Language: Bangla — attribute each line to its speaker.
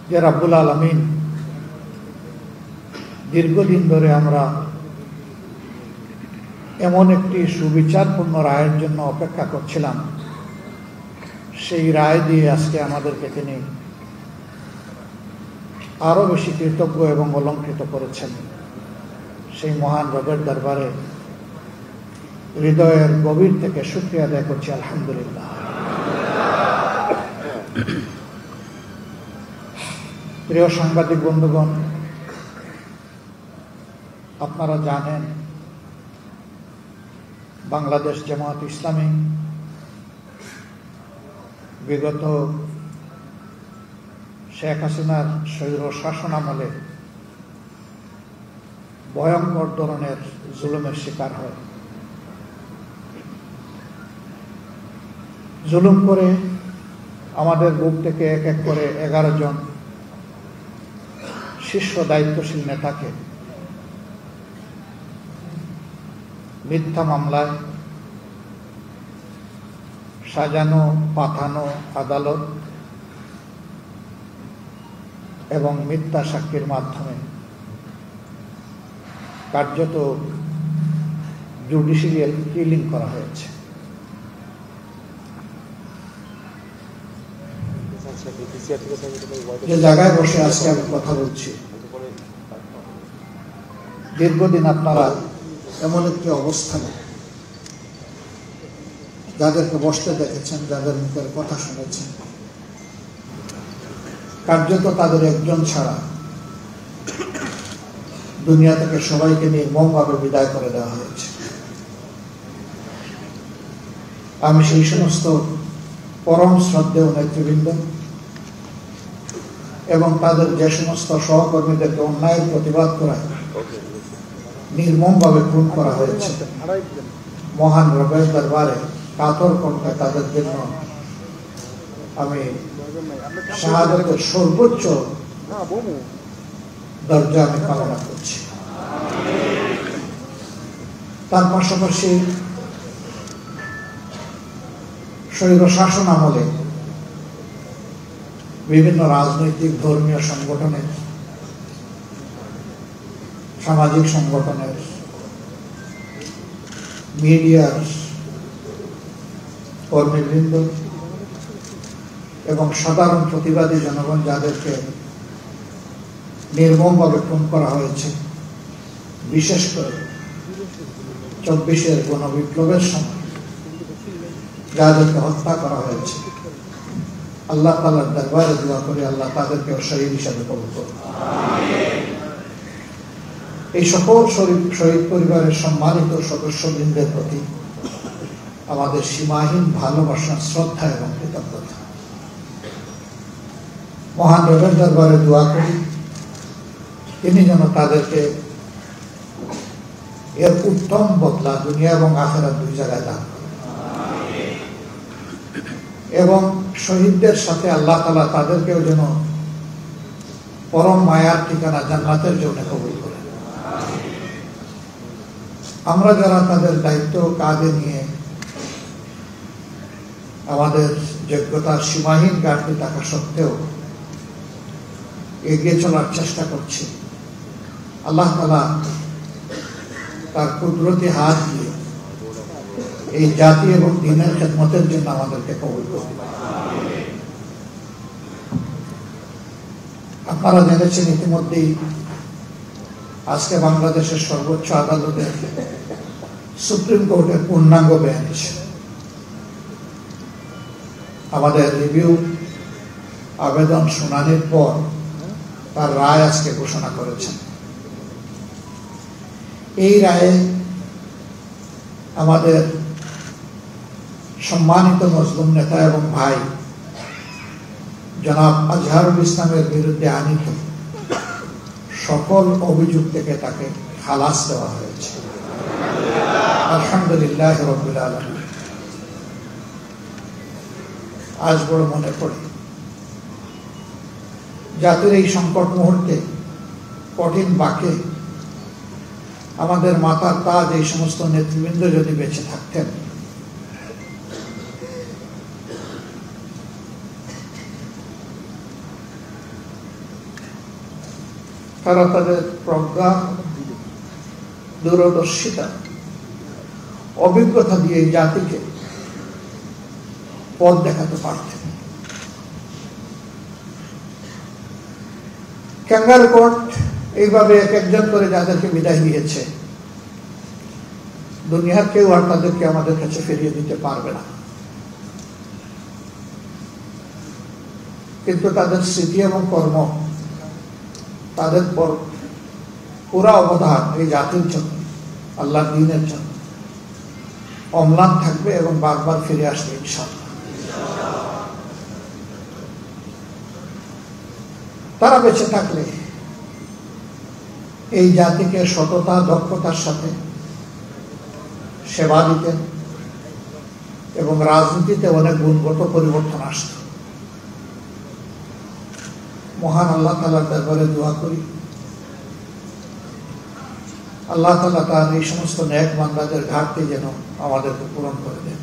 Speaker 1: যে রাব্বুল আলামিন দীর্ঘদিন ধরে আমরা এমন একটি সুবিচারপূর্ণ রায়ের জন্য অপেক্ষা করছিলাম, সেই রায় দিয়ে আজকে আমাদেরকে তিনি আরো বেশি কৃতজ্ঞ এবং অলঙ্কৃত করেছেন। সেই মহান রবের দরবারে হৃদয়ের গভীর থেকে শুকরিয়া আদায় করছি, আলহামদুলিল্লাহ। প্রিয় সাংবাদিক বন্ধুগণ, আপনারা জানেন বাংলাদেশ জামায়াত ইসলামী বিগত শেখ হাসিনার স্বৈর শাসনামলে ভয়ঙ্কর ধরনের জুলুমের শিকার হয়। জুলুম করে আমাদের বুক থেকে এক এক করে 11 জন শীর্ষ দায়িত্বশীল নেতাকে মিথ্যা মামলায় সাজানো পাঠানো আদালত এবং মিথ্যা সাক্ষীর মাধ্যমে কার্যত জুডিশিয়াল কিলিং করা হয়েছে। যে জায়গায় বসে আজকে আমি কথা বলছি, দীর্ঘদিন আপনারা এমন একটি অবস্থানে যাদেরকে বসতে দেখেছেন, যাদের মুখের কথা শুনেছেন, কার্যত তাদের একজন ছাড়া দুনিয়া থেকে সবাইকে নির্মমভাবে বিদায় করে দেওয়া হয়েছে। আমি সেই সমস্ত পরম শ্রদ্ধেয় নেতৃবৃন্দ এবং তাদের যে সমস্ত সহকর্মীদেরকে অন্যায়ের প্রতিবাদ করায় নির্মমভাবে খুন করা হয়েছে, মহান রবের দরবারে কাতর কণ্ঠে তাদের জন্য আমি শাহাদাতের সর্বোচ্চ দরজা আমি কামনা করছি। তার পাশাপাশি স্বৈর শাসন আমলে বিভিন্ন রাজনৈতিক ধর্মীয় সংগঠনের, সামাজিক সংগঠনের, মিডিয়ার কর্মীবৃন্দ এবং সাধারণ প্রতিবাদী জনগণ যাদেরকে নির্মমভাবে খুন করা হয়েছে, বিশেষ করে 24-এর গণবিপ্লবের সময় যাদেরকে হত্যা করা হয়েছে, আল্লাহ তাআলার দরবারে দোয়া করি আল্লাহ তাদেরকে শহীদ হিসাবে কবুল করুন। এই সকল শহীদ পরিবারের সম্মানিত সদস্যবৃন্দের প্রতি আমাদের সীমাহীন ভালোবাসা, শ্রদ্ধা এবং কৃতজ্ঞতা। মহান রবের দরবারে দোয়া করি তিনি যেন তাদেরকে এর উত্তম বদলা দুনিয়া এবং আখিরাত দুই জায়গায় দান করেন এবং শহীদদের সাথে আল্লাহ তাআলা তাদেরকেও যেন পরম মায়ার ঠিকানা জান্নাতের জন্য কবুল করেন। আমরা যারা তাদের দায়িত্ব কাঁধে নিয়ে আমাদের যোগ্যতার সীমাহীন ঘাটতি থাকা সত্ত্বেও এগিয়ে চলার চেষ্টা করছি, আল্লাহ তাআলা তার কুদরতি হাত দিয়ে এই জাতি এবং দ্বীনের খেদমতের জন্য আমাদেরকে কবুল করুন। আপনারা জেনেছেন ইতিমধ্যেই আজকে বাংলাদেশের সর্বোচ্চ আদালতের সুপ্রিম কোর্টের পূর্ণাঙ্গ বেঞ্চ আমাদের রিভিউ আবেদন শুনানির পর তার রায় আজকে ঘোষণা করেছেন। এই রায়ে আমাদের সম্মানিত মুসলিম নেতা এবং ভাই জনাব আজহারুল ইসলামের বিরুদ্ধে আনীত সকল অভিযোগ থেকে তাকে খালাস দেওয়া হয়েছে। আলহামদুলিল্লাহ রাব্বিল আলামিন। আজ বড় মনে পড়ে জাতির এই সংকট মুহূর্তে, কঠিন বাঁকে আমাদের মাথার তাজ এই সমস্ত নেতৃবৃন্দ যদি বেঁচে থাকতেন, তারা তাদের প্রজ্ঞা, দূরদর্শিতা, অভিজ্ঞতা দিয়ে এই জাতিকে পথ দেখাতে পারতেন। ক্যাঙ্গারু কোর্ট এইভাবে এক একজন করে যাদেরকে বিদায় দিয়েছে, দুনিয়ার কেউ আর তাদেরকে আমাদের কাছে ফিরিয়ে দিতে পারবে না। কিন্তু তাদের স্মৃতি এবং কর্ম, তাদের পুরা অবদান এই জাতির জন্য, আল্লাহর দ্বীনের জন্য অম্লান থাকবে এবং বারবার ফিরে আসবে ইনশাআল্লাহ। তারা বেঁচে থাকলে এই জাতিকে সততা, দক্ষতার সাথে সেবা দিতেন এবং রাজনীতিতে অনেক গুণগত পরিবর্তন আসত। মহান আল্লাহ তাআলার দরবারে দোয়া করি, আল্লাহ তাআলা তার এই সমস্ত নেক বান্দাদের ঘাটতি যেন আমাদেরকে পূরণ করে দেন।